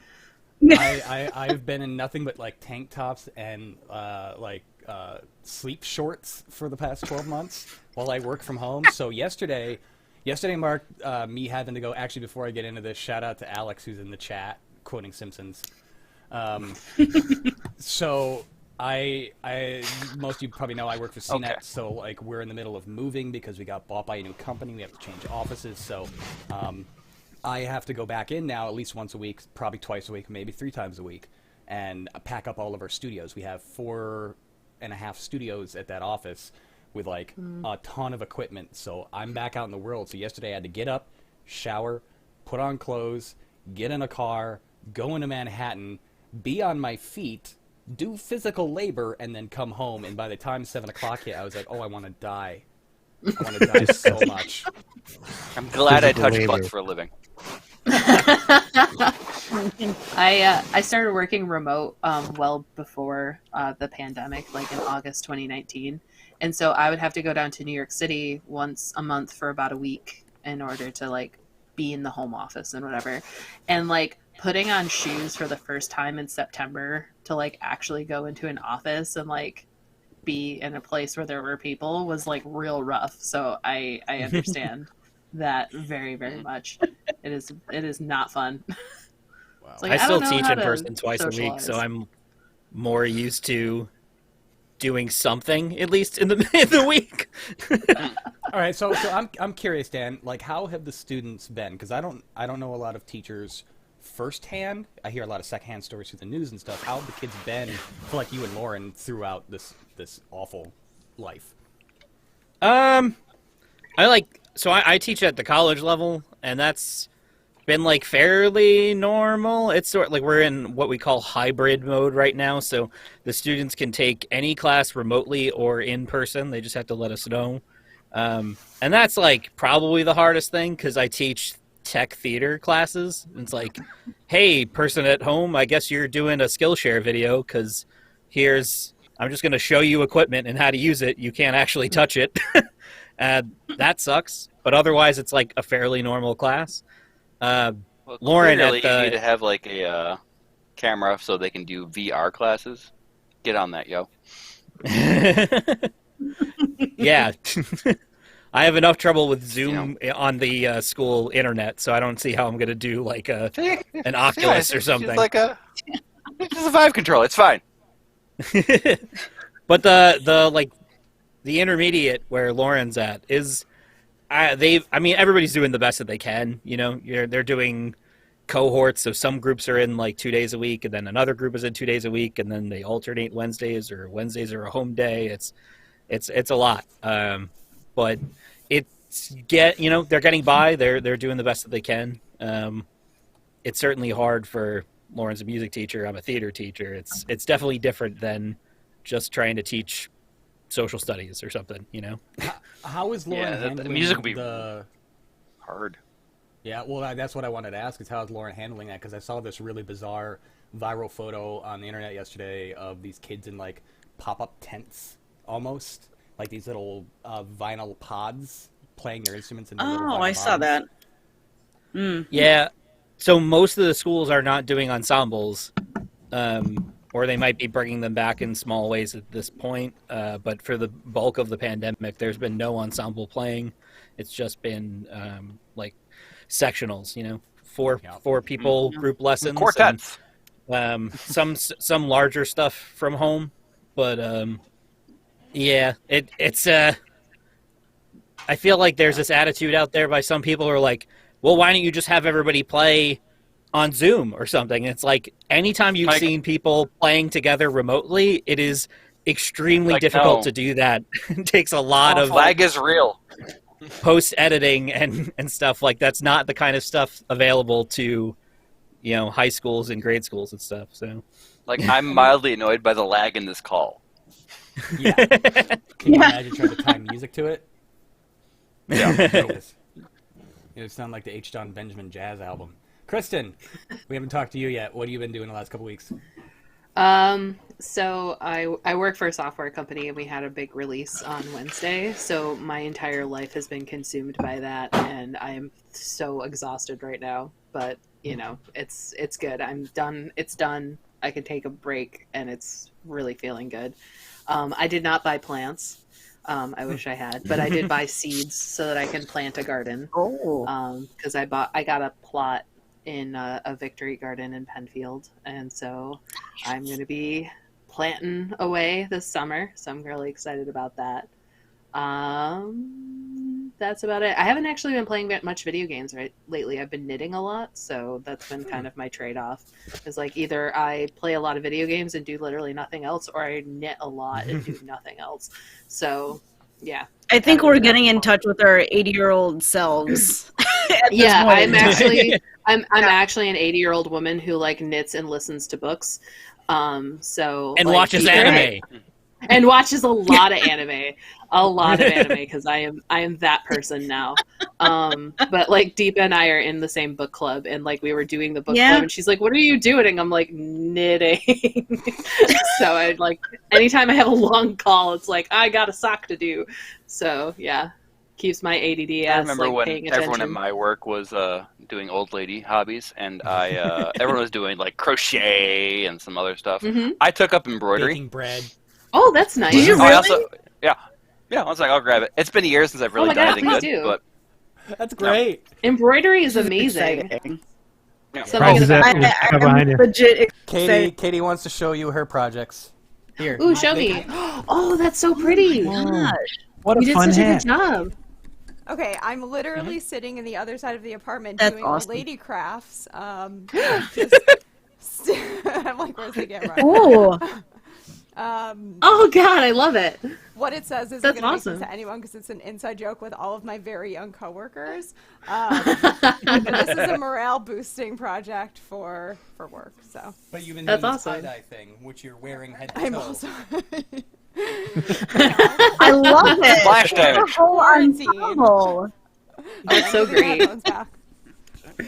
I've been in nothing but like tank tops and sleep shorts for the past 12 months while I work from home. So yesterday marked me having to go. Actually, before I get into this, shout out to Alex who's in the chat quoting Simpsons. So Most of you probably know I work for CNET, Okay. so like we're in the middle of moving because we got bought by a new company. We have to change offices, so I have to go back in now at least once a week, probably twice a week, maybe 3 times a week, and pack up all of our studios. We have 4.5 studios at that office with like a ton of equipment. So I'm back out in the world. So yesterday I had to get up, shower, put on clothes, get in a car, go into Manhattan, be on my feet, do physical labor, and then come home. And by the time 7 o'clock hit, I was like, oh, I want to die. I want to die so much. I'm glad I Physical touch labor. butts for a living. I started working remote well before the pandemic, like in August 2019, and so I would have to go down to New York City once a month for about a week in order to like be in the home office and whatever. And like putting on shoes for the first time in September to like actually go into an office and like be in a place where there were people was like real rough. So I understand that very, very much. It is not fun. Wow. It's like, I still don't know teach how in to person twice a week, so socialize. I'm more used to doing something at least in the week. All right, so I'm curious, Dan. Like, how have the students been? Because I don't know a lot of teachers firsthand. I hear a lot of secondhand stories through the news and stuff. How have the kids been for like you and Lauren throughout this awful life? I teach at the college level, and that's been like fairly normal. It's sort of like we're in what we call hybrid mode right now, so the students can take any class remotely or in person. They just have to let us know. And that's like probably the hardest thing because I teach tech theater classes. It's like, hey, person at home, I guess you're doing a Skillshare video because I'm just going to show you equipment and how to use it. You can't actually touch it. That sucks. But otherwise, it's like a fairly normal class. Well, Lauren clearly at the- you need to have like a camera so they can do VR classes. Get on that, yo. Yeah. I have enough trouble with Zoom on the school internet, so I don't see how I'm going to do like an Oculus or something. It's like it's a Vive control. It's fine. But the intermediate where Lauren's at is, everybody's doing the best that they can. You know, they're doing cohorts, so some groups are in like 2 days a week, and then another group is in 2 days a week, and then they alternate Wednesdays are a home day. It's a lot, but they're getting by. They're doing the best that they can. It's certainly hard for Lauren's a music teacher. I'm a theater teacher. It's definitely different than just trying to teach social studies or something, you know? How is Lauren handling the music will be the... hard. Yeah, well, that's what I wanted to ask is how is Lauren handling that? Because I saw this really bizarre viral photo on the internet yesterday of these kids in, like, pop-up tents, almost. Like these little vinyl pods playing their instruments in the little vinyl I saw pods. that. Yeah. So most of the schools are not doing ensembles, or they might be bringing them back in small ways at this point. But for the bulk of the pandemic, there's been no ensemble playing. It's just been like sectionals, you know, four people group lessons, Quartets. and, some larger stuff from home. But yeah, it's I feel like there's this attitude out there by some people who are like, well, why don't you just have everybody play on Zoom or something? And it's like, anytime you've seen people playing together remotely, it is extremely difficult to do that. It takes a lot of lag is real. post-editing and stuff. Like, that's not the kind of stuff available to, you know, high schools and grade schools and stuff. So, like, I'm mildly annoyed by the lag in this call. Yeah. Can you imagine trying to time music to it? Yeah. It would sound like the H. John Benjamin jazz album. Kristen, we haven't talked to you yet. What have you been doing the last couple weeks? So I work for a software company and we had a big release on Wednesday. So my entire life has been consumed by that and I am so exhausted right now. But, you know, it's good. I'm done. It's done. I can take a break and it's really feeling good. I did not buy plants. I wish I had, but I did buy seeds so that I can plant a garden. Because I got a plot in a Victory Garden in Penfield, and so I'm going to be planting away this summer, so I'm really excited about that. That's about it. I haven't actually been playing much video games lately. I've been knitting a lot, so that's been kind of my trade-off. Is like either I play a lot of video games and do literally nothing else, or I knit a lot and do nothing else. So, yeah. I think we're getting in touch with our 80-year-old selves. Yeah, I'm actually I'm actually an 80-year-old woman who like knits and listens to books. So And like, watches anime. And watches a lot of anime. Because I am that person now. But like Deepa and I are in the same book club, and like we were doing the book club, and she's like, "What are you doing?" And I'm like, "Knitting." So I like anytime I have a long call, it's like I got a sock to do. So yeah, keeps my ADD ass. I remember like, when paying attention. everyone in my work was doing old lady hobbies, and everyone was doing like crochet and some other stuff. Mhm. I took up embroidery. Baking bread. Oh, that's nice. Did you Oh, I really? also, yeah. One sec, I'll grab it. It's been years since I've really my done God, anything please good, do. but That's great. Embroidery is amazing. Exciting. yeah. Something Price is about- up behind you. Legit excited. Katie wants to show you her projects. Here. Ooh, show me. Oh, that's so pretty. Gosh. What You a did fun such a hat. good job. Okay, I'm literally sitting in the other side of the apartment That's doing awesome. lady crafts. I'm like, where's the camera? Oh, Oh God, I love it. What it says isn't That's going to make awesome. sense to anyone because it's an inside joke with all of my very young coworkers. But this is a morale boosting project for work. So But you've been That's doing awesome. the tie-dye thing, which you're wearing head to I'm toe. also I love it. Splash damage. The whole Quarantine. ensemble. That's so Get the great. headphones back.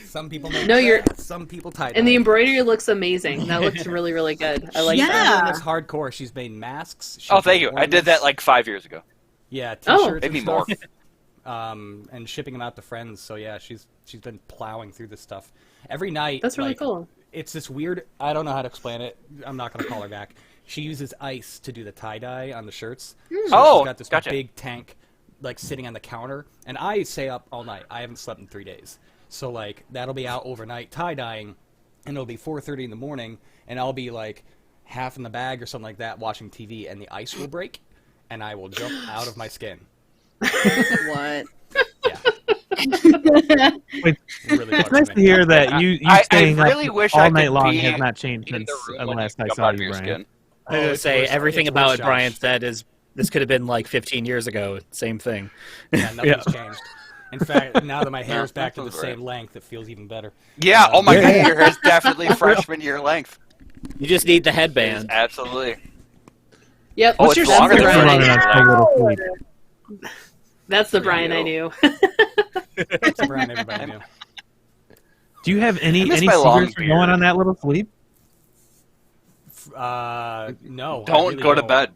Some people make No, you're- threads, some people tie-dye. And the embroidery looks amazing. That looks really, really good. I like Yeah. that. She's doing this hardcore. She's made masks. She's Oh, thank you. made I did that ornaments. like 5 years ago. Yeah, Oh. t-shirts Maybe and more. stuff. And shipping them out to friends. So yeah, she's been plowing through this stuff every night. That's really like, cool. It's this weird. I don't know how to explain it. I'm not gonna call her back. She uses ice to do the tie-dye on the shirts. So Oh, she's got this gotcha. big tank, like sitting on the counter, and I stay up all night. I haven't slept in 3 days. So like that'll be out overnight tie-dyeing, and it'll be 4:30 in the morning, and I'll be like half in the bag or something like that watching TV, and the ice will break, and I will jump out of my skin. What? Yeah, Wait, really it's bugs nice to me. hear that you I staying really up wish all I night could long be has not changed in since the room the when last I jump saw out of you, your Brian. skin. I was gonna it's say worse- everything it's about worse, what Brian Josh. said is this could have been like 15 years ago. Same thing. Yeah, nothing's changed. In fact, now that my hair is Yeah, back to the that's right. same length, it feels even better. Yeah, oh my Yeah. god, your hair's definitely freshman year length. You just need the It is headband. absolutely. Yep. Oh, What's it's your longer secret than for Brian. running on so little sleep? That's the Brian I knew. It's Brian, everybody knew. Do you have any I miss any my long secrets for going beard. on that little sleep? No. I Don't really go to don't. bed.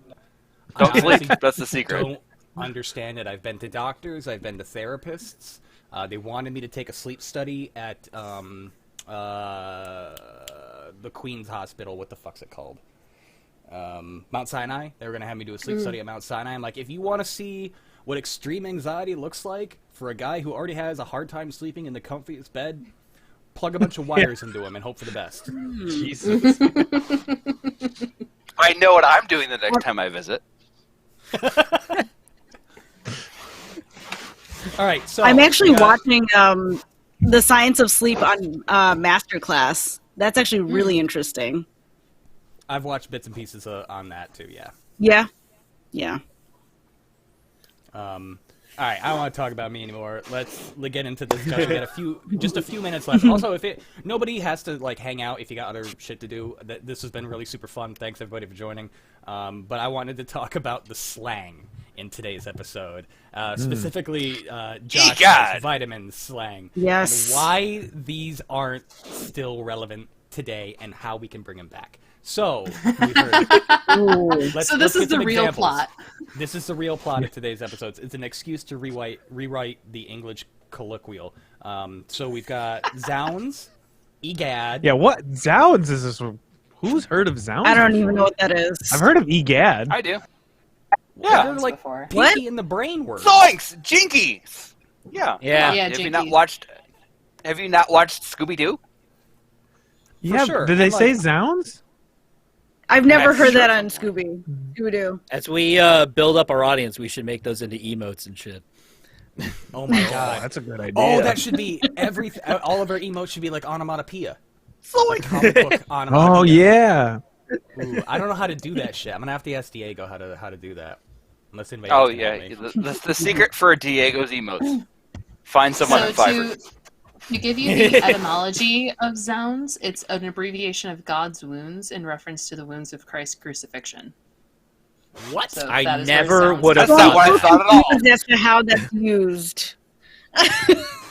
I Don't honestly sleep. That's the secret. Don't understand it. I've been to doctors. I've been to therapists. They wanted me to take a sleep study at the Queen's Hospital. What the fuck's it called? Mount Sinai. They were gonna have me do a sleep study at Mount Sinai. I'm like, if you want to see what extreme anxiety looks like for a guy who already has a hard time sleeping in the comfiest bed, plug a bunch of wires into him and hope for the best. Jesus. I know what I'm doing the next time I visit. All right, so I'm actually we got- watching the Science of Sleep on Masterclass. That's actually really interesting. I've watched bits and pieces on that too. Yeah. Yeah. Yeah. All right, I don't want to talk about me anymore. Let's get into this. We got just a few minutes left. Also, nobody has to like hang out if you got other shit to do. This has been really super fun. Thanks everybody for joining. But I wanted to talk about the slang in today's episode, specifically Josh's Egad. vitamin slang. Yes. And why these aren't still relevant today, and how we can bring them back. So, we've heard Ooh. Let's So this get is the some real examples. plot. This is the real plot of today's episodes. It's an excuse to rewrite the English colloquial. So we've got zounds, egad. Yeah, what zounds is this? Who's heard of zounds? I don't even know what that is. I've heard of egad. I do. Yeah, Yeah. they're like Before. What? pinky in the brain words. Zoinks! Jinkies! Yeah. Yeah. Yeah, Have you Jinkies. not watched Scooby-Doo? Yeah, sure. did they And, say like- zounds? I've never That's heard that true. on Scooby-Doo. As we build up our audience, we should make those into emotes and shit. Oh my god. That's a good idea. Oh, that should be all of our emotes should be like onomatopoeia. Like comic book onomatopoeia. Oh yeah. Ooh, I don't know how to do that shit. I'm gonna have to ask Diego how to do that. Unless anybody Oh else can yeah, help me. the secret for Diego's emotes. Find someone on Fiverr. To give you the etymology of zounds, it's an abbreviation of God's wounds in reference to the wounds of Christ's crucifixion. What? So I that is where never zounds would have That's not what I thought at all. As to how that's used.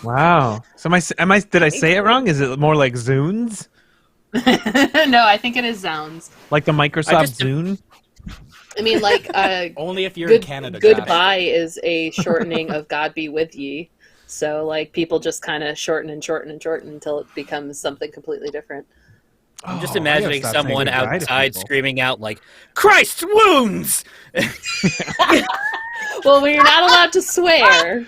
Wow. So did I say it wrong? Is it more like Zunes? No, I think it is zounds. Like the Microsoft just- Zune? I mean, like, Only if you're in Canada. Josh. goodbye is a shortening of God be with ye. So, like, people just kind of shorten and shorten and shorten until it becomes something completely different. I'm just Oh, I gotta imagining stop saying someone goodbye to outside people. screaming out like, "Christ's wounds!" Well, you're not allowed to swear.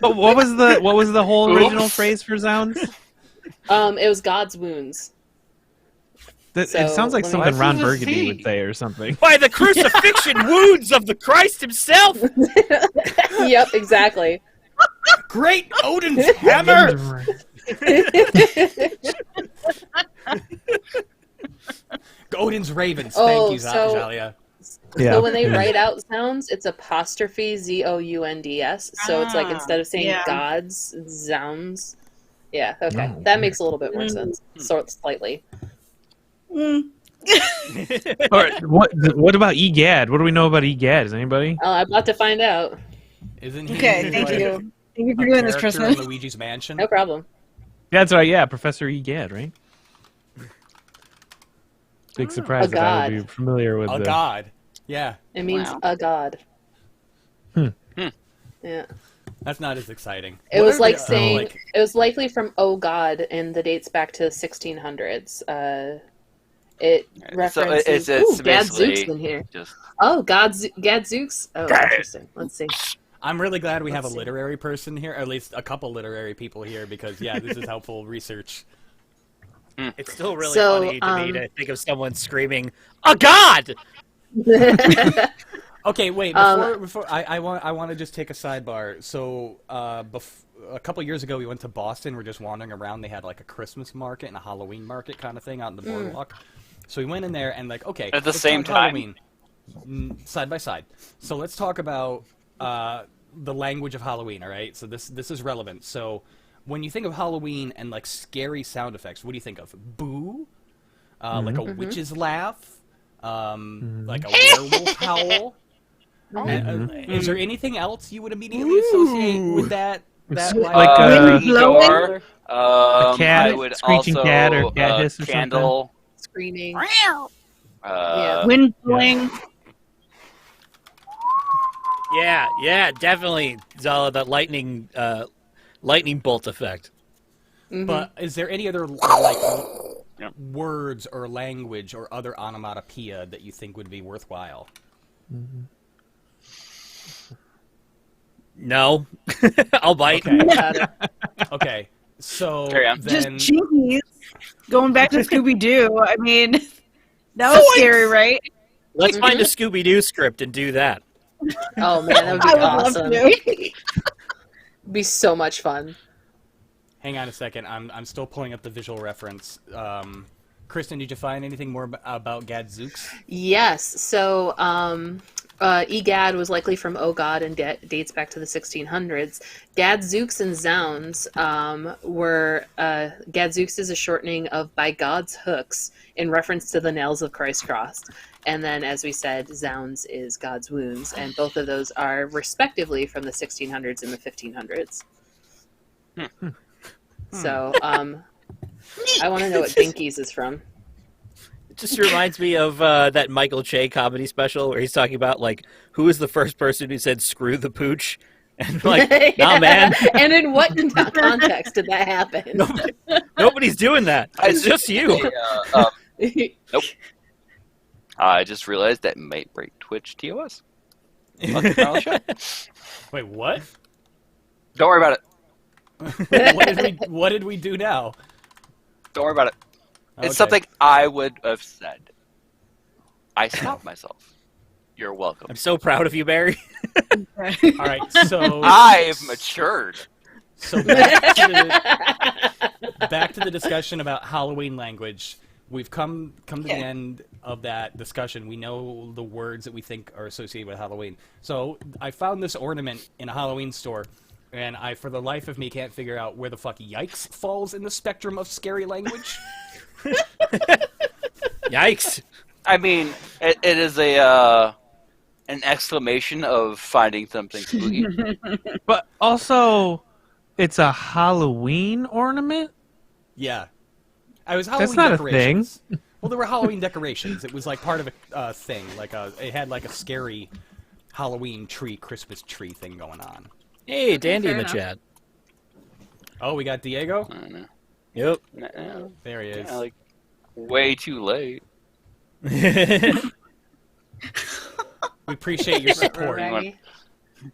What was the whole original Oops. phrase for Zounds? It was God's wounds. It So, sounds like let me- something What Ron does it Burgundy say? would say or something. By the crucifixion wounds of the Christ himself. Yep, exactly. Great Odin's hammer. Odin's ravens. Thank you, so- Zalia. Yeah. So when they write out sounds, it's apostrophe Zounds. So it's like instead of saying yeah. gods, zounds. Yeah, okay. No. That makes a little bit more sense. Slightly. Or what about EGAD? What do we know about EGAD? Is anybody? I'm about to find out. Isn't he? Okay, thank like you. Thank you a for doing this, character Kristen. in Luigi's Mansion. No problem. Yeah, that's right. Yeah, Professor EGAD, right? Big surprise A that I would god. be familiar with A the god. Yeah, It means Wow. a god. Hmm. Yeah. that's not as exciting. It What was are like the, saying like- it was likely from "Oh God," and the dates back to the 1600s. It references it's Gadzooks basically in here. just Oh, Gadzooks. Oh, interesting. Let's see. I'm really glad we have a Let's see. literary person here, or at least a couple literary people here, because yeah, this is helpful research. It's still really So, funny to me to think of someone screaming, "A god!" Okay, wait. Before I want to just take a sidebar. So, a couple years ago, we went to Boston. We're just wandering around. They had like a Christmas market and a Halloween market kind of thing out in the boardwalk. So we went in there and like, okay, At the let's same talk time. Halloween, side by side. So let's talk about the language of Halloween. All right. So this is relevant. So when you think of Halloween and like scary sound effects, what do you think of? Boo, like a witch's laugh, like a werewolf howl. Is there anything else you would immediately associate with that? That Like Wind Green blowing? door. a cat, I would screeching also, cat, or cat hiss or candle. Screaming. Uh, Wind blowing. Yeah, definitely, Zala. That lightning bolt effect. But is there any other like Yep. words or language or other onomatopoeia that you think would be worthwhile? No, I'll bite. Okay. Okay. So Carry on. then, Just jinkies. Going back to Scooby-Doo. I mean, that was scary, right? Let's find a Scooby Doo script and do that. Oh man, that would be I would awesome. love to. It'd be so much fun. hang on a second. I'm still pulling up the visual reference. Kristen, did you find anything more about Gadzooks? Yes. So, Egad was likely from Oh God and dates back to the 1600s. Gadzooks and Zounds were Gadzooks is a shortening of by God's hooks in reference to the nails of Christ's cross. And then, as we said, Zounds is God's wounds, and both of those are respectively from the 1600s and the 1500s. So, I want to know what Dinkies is from. It just reminds me of that Michael Che comedy special where he's talking about like who was the first person who said "screw the pooch," and like, nah, man, And in what context did that happen? nobody's doing that. It's just you. Nope. I just realized that might break Twitch TOS. Welcome to our show. Wait, what? Don't worry about it. What did we do now? Don't worry about it. Okay. It's something I would have said. I stopped myself. You're welcome. I'm so proud of you, Barry. All right, so I've matured. So back to the discussion about Halloween language. We've come to the end of that discussion. We know the words that we think are associated with Halloween. So I found this ornament in a Halloween store, and I, for the life of me, can't figure out where the fuck yikes falls in the spectrum of scary language. Yikes. I mean, it is an exclamation of finding something spooky. But also, it's a Halloween ornament? Yeah. I was Halloween That's not decorations. a thing. Well, there were Halloween decorations. It was like part of a thing. It had like a scary Halloween Christmas tree thing going on. Hey, Dandy in the enough. chat. Oh, we got Diego? I don't know. Yep. There he is. Yeah, like, way too late. We appreciate your support. Ready?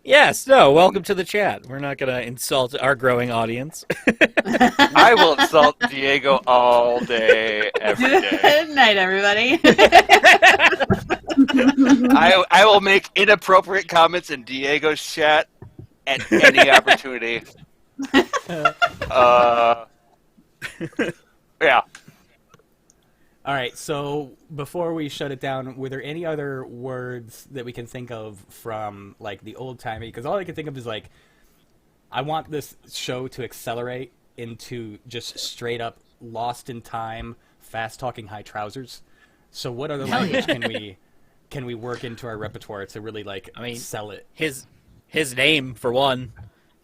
Yes, no, welcome to the chat. We're not going to insult our growing audience. I will insult Diego all day, every day. Good night, everybody. I will make inappropriate comments in Diego's chat at any opportunity. Yeah. All right, so before we shut it down, were there any other words that we can think of from, like, the old-timey? Because all I can think of is, like, I want this show to accelerate into just straight-up lost in time, fast-talking high trousers. So what other language can we work into our repertoire to really, like, sell it? His name, for one.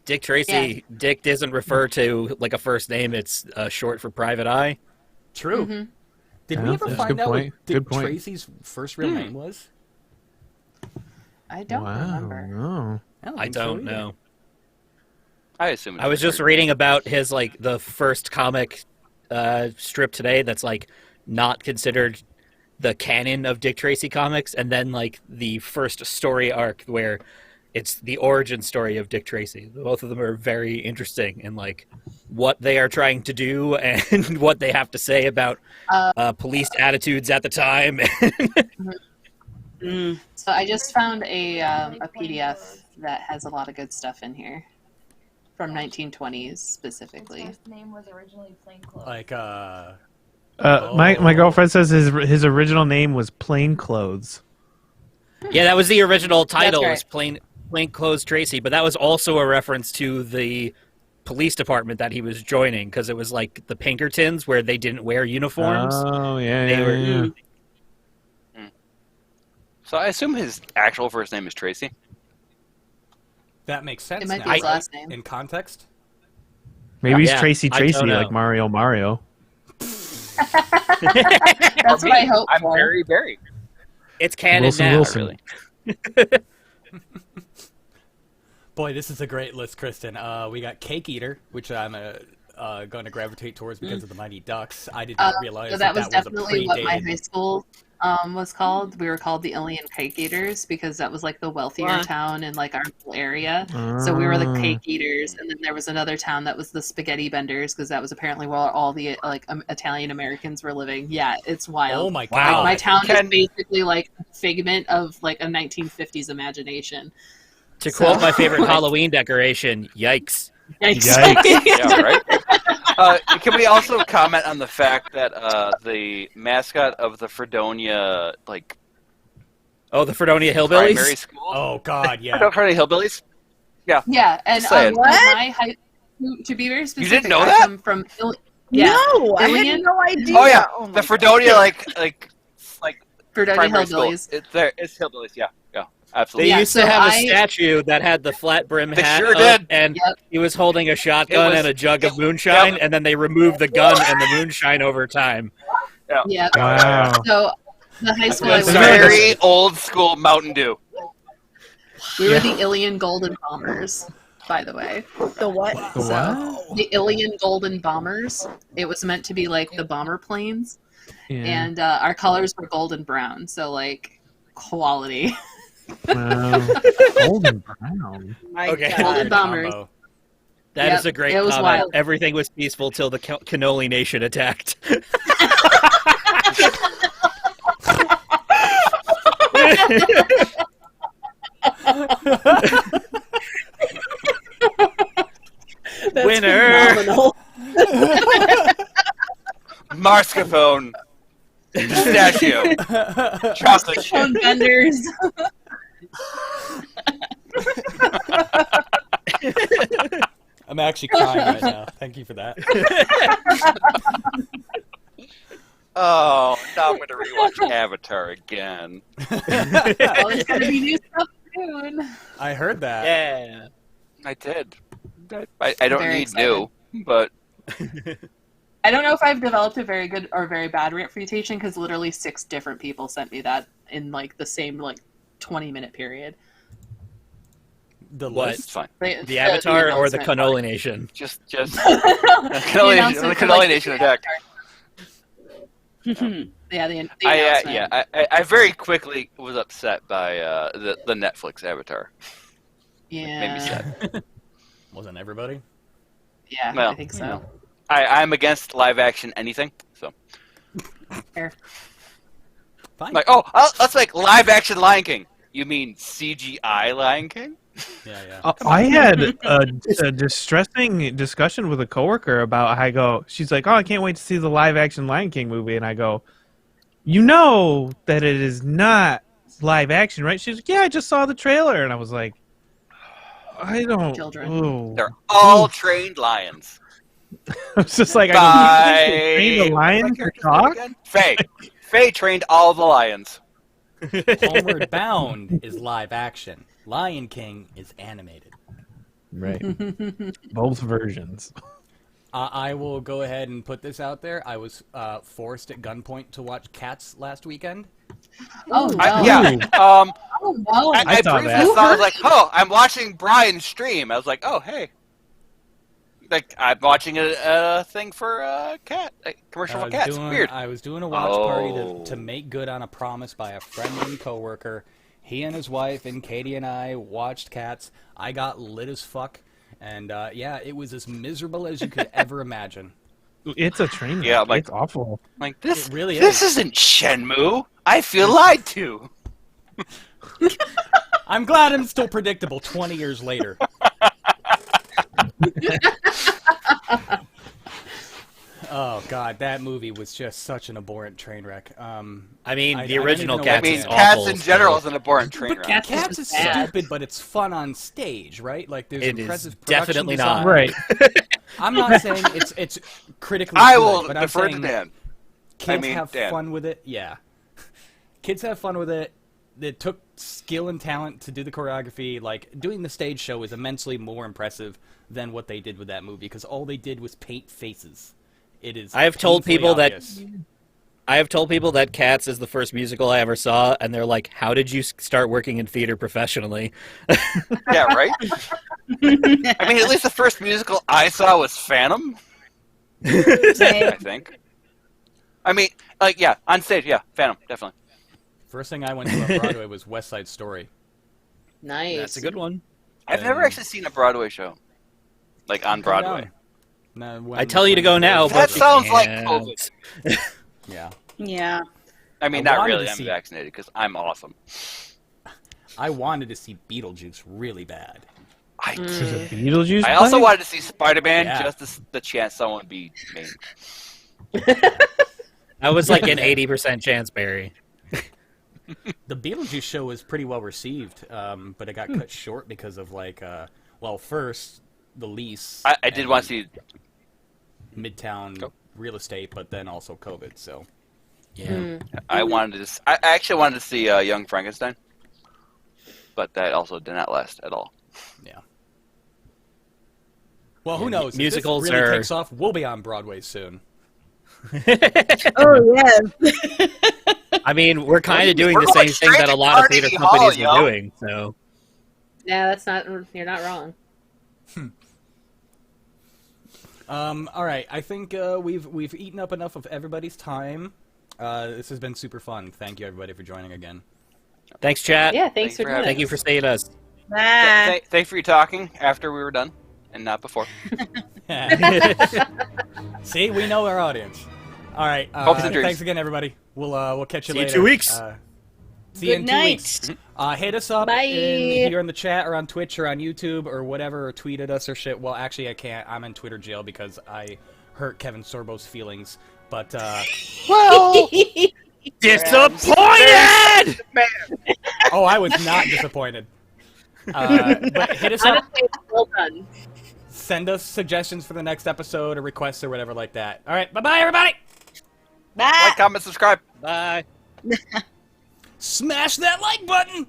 Dick Tracy. Yeah. Dick doesn't refer to, like, a first name. It's short for Private Eye. True. Mm-hmm. Did we ever find out what Dick Tracy's first real name was? I don't remember. No. I don't know. I assume it's I was just reading about his, like, the first comic strip today that's, like, not considered the canon of Dick Tracy comics, and then, like, the first story arc where it's the origin story of Dick Tracy. Both of them are very interesting in, like, what they are trying to do and what they have to say about police attitudes at the time. So I just found a PDF that has a lot of good stuff in here from 1920s specifically. His name was originally Plainclothes. Like, my girlfriend says his original name was Plainclothes. Yeah, that was the original title, That's was Plainclothes Tracy, but that was also a reference to the police department that he was joining, because it was like the Pinkertons where they didn't wear uniforms. Oh, yeah. So I assume his actual first name is Tracy. that makes sense It might now, be his right? last name. In context? Maybe he's Yeah, Tracy I don't know. like Mario. That's what I hope I'm for. very Barry. It's canon Wilson now. Wilson. Really. Boy, this is a great list, Kristen. We got Cake Eater, which I'm going to gravitate towards because of the Mighty Ducks. I did not realize So that was was definitely a what my predated... high school was called. We were called the Alien Cake Eaters because that was like the wealthier town in like our whole area. So we were the Cake Eaters, and then there was another town that was the Spaghetti Benders because that was apparently where all the like Italian Americans were living. Yeah, it's wild. Oh my Like, god! my town is basically like a figment of like a 1950s imagination. To quote my favorite Halloween decoration, yikes. Yikes. Yeah, right? Can we also comment on the fact that the mascot of the Fredonia, like... Oh, the Fredonia primary Hillbillies? school? Oh god, yeah. Fredonia Hillbillies? Yeah. Yeah, and Saying. my high, to be very specific, didn't know I that? come from yeah, No, I Alien- had no idea. Oh, yeah. Oh my The Fredonia, like Fredonia primary Hillbillies. school. It's Hillbillies, yeah. They Absolutely. Yeah, used to so have a I- statue that had the flat brim They hat sure up, did. and Yep. he was holding a shotgun was- and a jug of moonshine, and then they removed the gun and the moonshine over time. Yeah. Wow. So the high school I It's was very old school Mountain Dew. we were the Ilian Golden Bombers, by the way. The what? The So what? the Ilian Golden Bombers. It was meant to be like the bomber planes, Yeah. and our colors were gold and brown. So like quality. Wow. Golden brown. My Okay. God. Golden Bombers. Combo. That is Yep, a great it was comment. wild. Everything was peaceful till the Cannoli Nation attacked. Mascarpone, pistachio, chocolate chip. Phone vendors. I'm actually crying right now. Thank you for that. Oh, now I'm going to rewatch Avatar again. Well, there's gonna be new stuff soon. I heard that. Yeah. I did. I don't Very need excited. new, but I don't know if I've developed a very good or very bad reputation because literally 6 different people sent me that in like the same 20-minute period. The What? list. it's fine. The Avatar or the announcement Cannoli Nation? Just the The Cannoli announcement for, like, Nation attack. Yeah, the announcement. I very quickly was upset by the Netflix Avatar. Yeah. Made me sad. Wasn't everybody? Yeah, Well, I think so. I'm against live action anything, so Fair. Fine. like, let's make live action Lion King. You mean CGI Lion King? Yeah. I had a distressing discussion with a coworker about she's like, oh, I can't wait to see the live action Lion King movie. And I go, you know that it is not live action, right? She's like, yeah, I just saw the trailer. And I was like, I don't. Children. Ooh. They're all trained lions. I was just like, By train a lion to talk? Faye trained all the lions. Homeward Bound is live action. Lion King is animated. Right. Both versions. I will go ahead and put this out there. I was forced at gunpoint to watch Cats last weekend. Oh, no. Oh, no. I saw briefly that. thought, I was like, oh, I'm watching Bryan stream. I was like, oh, hey. Like, I'm watching a thing for cat, a commercial for cats. Weird. I was doing a watch party Oh. to make good on a promise by a friend and coworker. He and his wife and Katie and I watched Cats. I got lit as fuck. And, it was as miserable as you could ever imagine. It's a train wreck. Yeah, like- it's awful. Like, this It really this is. isn't Shenmue. I feel lied to. I'm glad I'm still predictable 20 years later. Oh god, that movie was just such an abhorrent train wreck. I mean, I the don't original even know Cats what is to awful. Cats in general is an abhorrent train But wreck. Cats Cats is bad. stupid, but it's fun on stage, right? Like there's It is impressive production definitely design. not. Right. I'm not saying it's critically I good, will but I'm defer to saying Dan. kids mean, have Dan. fun with it. Yeah. Kids have fun with it. It took skill and talent to do the choreography. Like, doing the stage show is immensely more impressive than what they did with that movie, because all they did was paint faces. It is I have told painfully people obvious. that Cats is the first musical I ever saw, and they're like, how did you start working in theater professionally? Yeah, right? I mean, at least the first musical I saw was Phantom, I think. I mean, like, yeah, on stage, yeah, Phantom, definitely. First thing I went to on Broadway was West Side Story. Nice. That's a good one. I've never actually seen a Broadway show. Like, on Come Broadway. down. No, I tell you to go now, That but sounds you like can't. COVID. Yeah. Yeah. I mean, I not wanted really, to I'm see- vaccinated, because I'm awesome. I wanted to see Beetlejuice really bad. I Beetlejuice. I also play? wanted to see Spider-Man, Yeah. just the chance someone would be me. That was like an 80% chance, Barry. The Beetlejuice show was pretty well received, but it got cut short because of first the lease. I did want to see. Midtown Go. real estate, but then also COVID. So Yeah. I wanted to. I actually wanted to see Young Frankenstein, but that also did not last at all. yeah. Well, who knows? musicals if this really are- takes off, we'll be on Broadway soon. Oh, yes. I mean, we're kind We're of doing the going same thing straight that a to lot of Carnegie theater Hall, companies yo. are doing, so. Yeah, that's not. You're not wrong. All right. I think we've eaten up enough of everybody's time. This has been super fun. Thank you, everybody, for joining again. Thanks, chat. Yeah, thanks for for doing having it. Thank you for staying us. Bye. Thank for you talking after we were done, and not before. See, we know our audience. All right. Hopes and dreams. Thanks again, everybody. We'll catch you See you in later. 2 weeks. See you in Good 2 night. weeks. Hit us up Bye. here in the chat or on Twitch or on YouTube or whatever, or tweet at us or shit. Well, actually, I can't. I'm in Twitter jail because I hurt Kevin Sorbo's feelings But Well, Disappointed! oh, I was not disappointed. But hit us up. Honestly, it's well done. Send us suggestions for the next episode or requests or whatever like that. All right, bye-bye, everybody. Bye. like, comment, subscribe. Bye. Smash that like button.